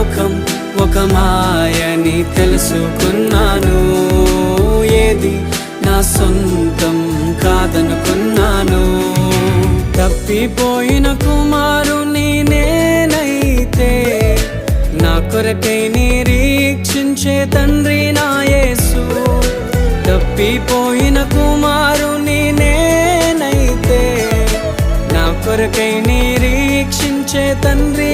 లోకం ఒక మాయని తెలుసుకున్నాను. ఏది నా సొంతం కాదనుకున్నాను. తప్పిపోయిన కుమారుని నేనైతే నా కొరకై నిరీక్షించే తండ్రి నా యేసు. తప్పిపోయిన కుమారుని నేనైతే నా కొరకై నిరీక్షించే తండ్రి